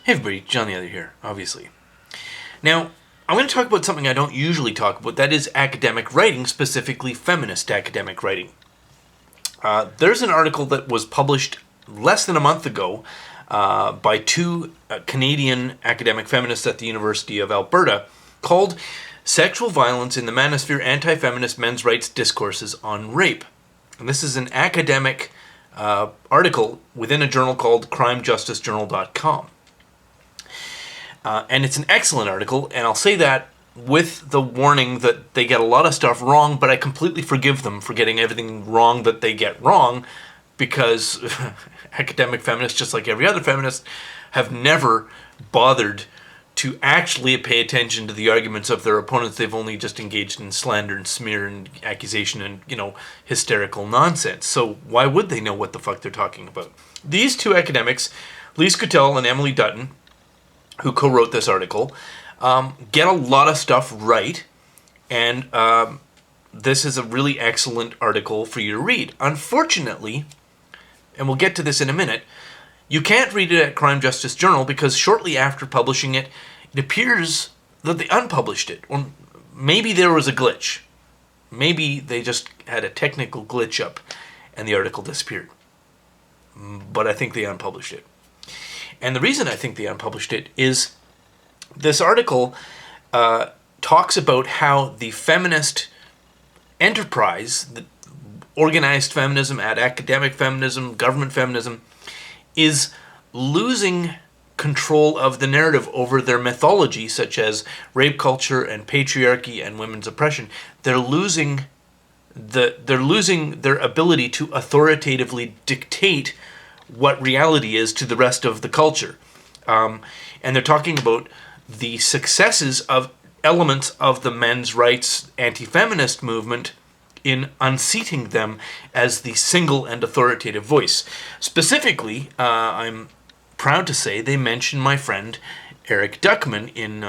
Hey everybody, John the Other here, obviously. Now, I'm going to talk about something I don't usually talk about, that is academic writing, specifically feminist academic writing. There's an article that was published less than a month ago by two Canadian academic feminists at the University of Alberta called Sexual Violence in the Manosphere, Anti-Feminist Men's Rights Discourses on Rape. And this is an academic article within a journal called crimejusticejournal.com. And it's an excellent article, and I'll say that with the warning that they get a lot of stuff wrong, but I completely forgive them for getting everything wrong that they get wrong, because academic feminists, just like every other feminist, have never bothered to actually pay attention to the arguments of their opponents. They've only just engaged in slander and smear and accusation and, hysterical nonsense. So why would they know what the fuck they're talking about? These two academics, Lise Coutel and Emily Dutton, who co-wrote this article, get a lot of stuff right, and this is a really excellent article for you to read. Unfortunately, and we'll get to this in a minute, you can't read it at Crime Justice Journal because shortly after publishing it, it appears that they unpublished it. Or maybe there was a glitch. Maybe they just had a technical glitch up and the article disappeared. But I think they unpublished it. And the reason I think they unpublished it is this article talks about how the feminist enterprise, the organized feminism, academic feminism, government feminism, is losing control of the narrative over their mythology, such as rape culture and patriarchy and women's oppression. They're losing their ability to authoritatively dictate what reality is to the rest of the culture. And they're talking about the successes of elements of the men's rights anti-feminist movement in unseating them as the single and authoritative voice. Specifically, I'm proud to say they mention my friend Eric Duckman in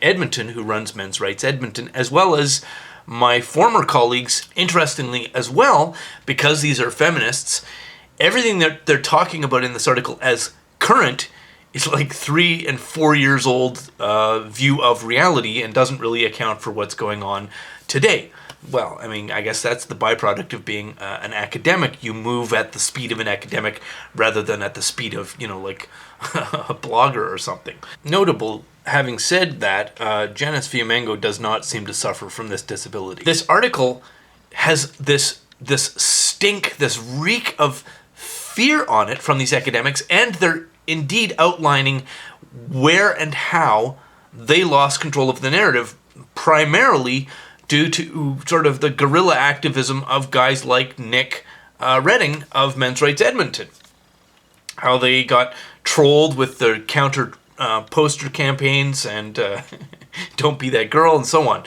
Edmonton, who runs Men's Rights Edmonton, as well as my former colleagues, interestingly as well, because these are feminists. Everything that they're talking about in this article as current is like 3 and 4 years old view of reality and doesn't really account for what's going on today. Well, I mean, I guess that's the byproduct of being an academic. You move at the speed of an academic rather than at the speed of, like a blogger or something. Notable, having said that, Janice Fiamengo does not seem to suffer from this disability. This article has this stink, this reek of fear on it from these academics, and they're indeed outlining where and how they lost control of the narrative, primarily due to sort of the guerrilla activism of guys like Nick Redding of Men's Rights Edmonton. How they got trolled with their counter poster campaigns and don't be that girl and so on.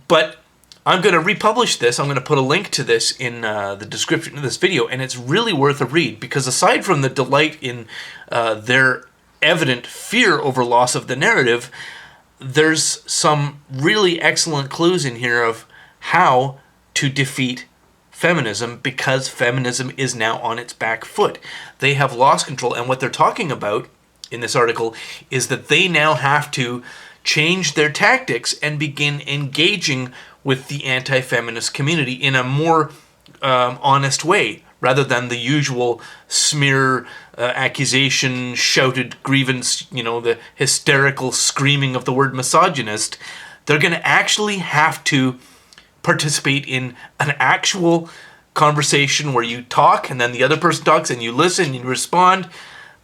But I'm going to republish this. I'm going to put a link to this in the description of this video, and it's really worth a read because aside from the delight in their evident fear over loss of the narrative, there's some really excellent clues in here of how to defeat feminism because feminism is now on its back foot. They have lost control, and what they're talking about in this article is that they now have to change their tactics and begin engaging with the anti-feminist community in a more honest way, rather than the usual smear, accusation, shouted grievance, the hysterical screaming of the word misogynist. They're going to actually have to participate in an actual conversation where you talk and then the other person talks and you listen and you respond.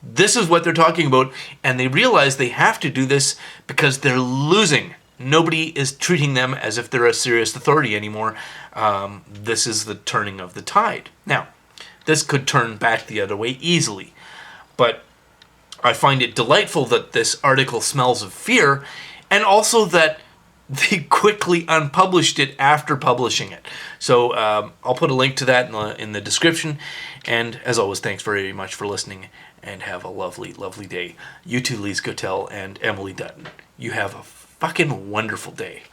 This is what they're talking about, and they realize they have to do this because they're losing. Nobody is treating them as if they're a serious authority anymore. This is the turning of the tide. Now, this could turn back the other way easily, but I find it delightful that this article smells of fear, and also that they quickly unpublished it after publishing it. So I'll put a link to that in the description, and as always, thanks very much for listening, and have a lovely, lovely day. You too, Lise Coutel and Emily Dutton. You have a fucking wonderful day.